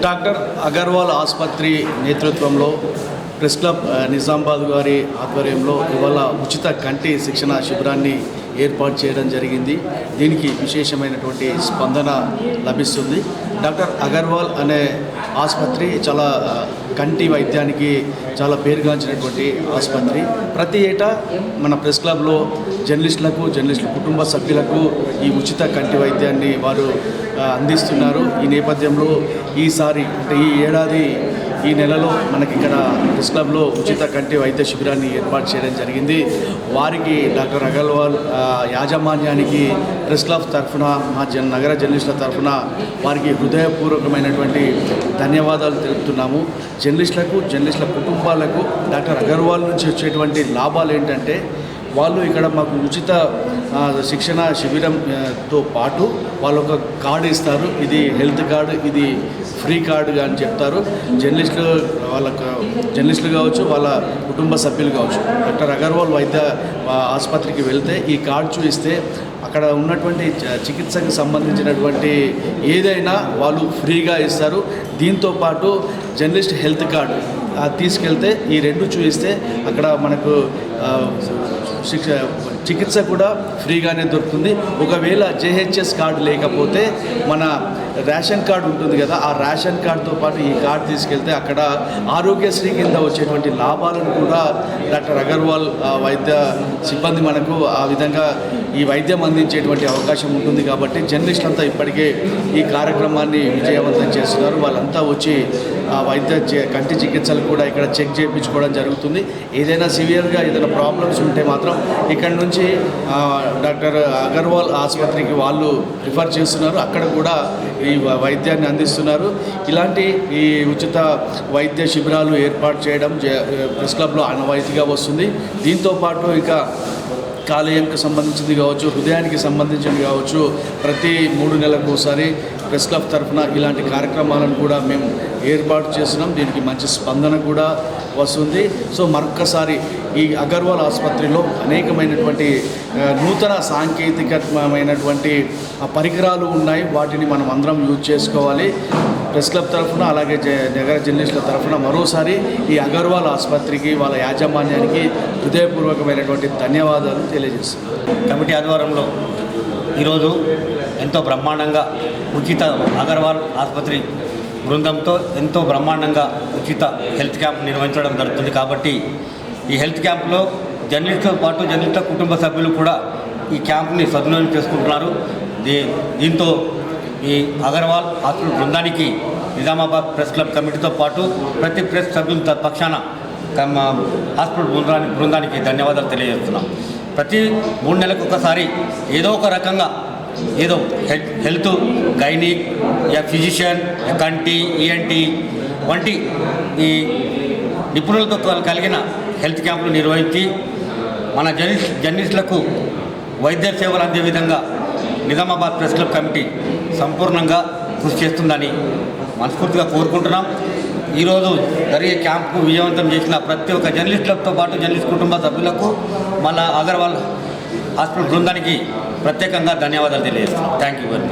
Doctor Agarwal ఆసుపత్రి నేతృత్వంలో press club Nizamabad గారి ఆధ్వర్యంలో ఇవాళ ఉచిత కంటి శిక్షణ శిబిరాన్ని ఏర్పాటు చేయడం జరిగింది. దీనికి విశేషమైనటువంటి స్పందన లభిస్తుంది. డాక్టర్ అగర్వాల్ అనే ఆసుపత్రి చాలా కంటి వైద్యానికి చాలా పేరుగాంచినటువంటి ఆసుపత్రి. ప్రతి ఏటా మన ప్రెస్ క్లబ్లో జర్నలిస్టుల కుటుంబ సభ్యులకు ఈ ఉచిత కంటి వైద్యాన్ని వారు అందిస్తున్నారు. ఈ నేపథ్యంలో ఈసారి అంటే ఈ ఏడాది ఈ నెలలో మనకి ఇక్కడ ప్రెస్ క్లబ్లో ఉచిత కంటి వైద్య శిబిరాన్ని ఏర్పాటు చేయడం జరిగింది. వారికి డాక్టర్ అగర్వాల్ యాజమాన్యానికి ప్రెస్ క్లబ్ తరఫున మా నగర జర్నలిస్టుల తరఫున వారికి హృదయపూర్వకమైనటువంటి ధన్యవాదాలు తెలుపుతున్నాము. జర్నలిస్టుల కుటుంబాలకు డాక్టర్ అగర్వాల్ నుంచి వచ్చేటువంటి లాభాలు ఏంటంటే వాళ్ళు ఇక్కడ మాకు ఉచిత శిక్షణ శిబిరంతో పాటు వాళ్ళు ఒక కార్డు ఇస్తారు. ఇది హెల్త్ కార్డు, ఇది ఫ్రీ కార్డు అని చెప్తారు. జర్నలిస్టులు కావచ్చు, వాళ్ళ కుటుంబ సభ్యులు కావచ్చు, డాక్టర్ అగర్వాల్ వైద్య ఆసుపత్రికి వెళ్తే ఈ కార్డు చూపిస్తే అక్కడ ఉన్నటువంటి చికిత్సకు సంబంధించినటువంటి ఏదైనా వాళ్ళు ఫ్రీగా ఇస్తారు. దీంతోపాటు జర్నలిస్ట్ హెల్త్ కార్డు తీసుకెళ్తే ఈ రెండు చూపిస్తే అక్కడ మనకు చికిత్స కూడా ఫ్రీగానే దొరుకుతుంది. ఒకవేళ జేహెచ్ఎస్ కార్డు లేకపోతే మన రేషన్ కార్డు ఉంటుంది కదా, ఆ రేషన్ కార్డుతో పాటు ఈ కార్డు తీసుకెళ్తే అక్కడ ఆరోగ్యశ్రీ కింద వచ్చేటువంటి లాభాలను కూడా డాక్టర్ అగర్వాల్ వైద్య సిబ్బంది మనకు ఆ విధంగా ఈ వైద్యం అందించేటువంటి అవకాశం ఉంటుంది. కాబట్టి జర్నలిస్టులంతా ఇప్పటికే ఈ కార్యక్రమాన్ని విజయవంతం చేస్తున్నారు. వాళ్ళంతా వచ్చి కంటి చికిత్సలు కూడా ఇక్కడ చెక్ చేయించుకోవడం జరుగుతుంది. ఏదైనా సివియర్గా ఏదైనా ప్రాబ్లమ్స్ ఉంటే మాత్రం ఇక్కడ నుంచి డాక్టర్ అగర్వాల్ ఆసుపత్రికి వాళ్ళు రిఫర్ చేస్తున్నారు. అక్కడ కూడా ఈ వైద్యాన్ని అందిస్తున్నారు. ఇలాంటి ఈ ఉచిత వైద్య శిబిరాలు ఏర్పాటు చేయడం ప్రెస్ క్లబ్లో ఆనవాయితీగా వస్తుంది. దీంతోపాటు ఇక కాలేయంకి సంబంధించింది కావచ్చు, హృదయానికి సంబంధించింది కావచ్చు, ప్రతి 3 నెలలకు ఒకసారి ప్రెస్ క్లబ్ తరఫున ఇలాంటి కార్యక్రమాలను కూడా మేము ఏర్పాటు చేస్తున్నాం. దీనికి మంచి స్పందన కూడా వస్తుంది. సో మరొక్కసారి ఈ అగర్వాల్ ఆసుపత్రిలో అనేకమైనటువంటి నూతన సాంకేతికమైనటువంటి పరికరాలు ఉన్నాయి. వాటిని మనం అందరం యూజ్ చేసుకోవాలి. ప్రెస్ క్లబ్ తరఫున అలాగే నగర జర్నలిస్టుల తరఫున మరోసారి ఈ అగర్వాల్ ఆసుపత్రికి వాళ్ళ యాజమాన్యానికి హృదయపూర్వకమైనటువంటి ధన్యవాదాలు తెలియజేస్తున్నాను. కమిటీ ఆధ్వర్యంలో ఈరోజు ఎంతో బ్రహ్మాండంగా ఉచిత అగర్వాల్ ఆసుపత్రి బృందంతో ఎంతో బ్రహ్మాండంగా ఉచిత హెల్త్ క్యాంప్ నిర్వహించడం జరుగుతుంది. కాబట్టి ఈ హెల్త్ క్యాంప్లో జర్నలిస్టులతో పాటు జర్నలిస్టుల కుటుంబ సభ్యులు కూడా ఈ క్యాంప్ని సద్వినియోగం చేసుకుంటున్నారు. దీంతో ఈ అగర్వాల్ హాస్పిటల్ బృందానికి నిజామాబాద్ ప్రెస్ క్లబ్ కమిటీతో పాటు ప్రతి ప్రెస్ సభ్యుల పక్షాన హాస్పిటల్ బృందానికి ధన్యవాదాలు తెలియజేస్తున్నాం. ప్రతి 3 నెలలకు ఒకసారి ఏదో ఒక రకంగా ఏదో హెల్త్ గైనిక్ ఫిజిషియన్ కంటి ఈఎన్టీ వంటి ఈ నిపుణులతో కలిగిన హెల్త్ క్యాంపులు నిర్వహించి మన జర్నలిస్టులకు వైద్య సేవలు అందే విధంగా నిజామాబాద్ ప్రెస్ క్లబ్ కమిటీ సంపూర్ణంగా కృషి చేస్తుందని మనస్ఫూర్తిగా కోరుకుంటున్నాం. ఈరోజు జరిగే క్యాంప్కు విజయవంతం చేసిన ప్రతి ఒక్క జర్నలిస్టులతో పాటు జర్నలిస్ట్ కుటుంబ సభ్యులకు మళ్ళా అగర్వాల్ హాస్పిటల్ బృందానికి ప్రత్యేకంగా ధన్యవాదాలు తెలియజేస్తున్నాం. Thank you very much.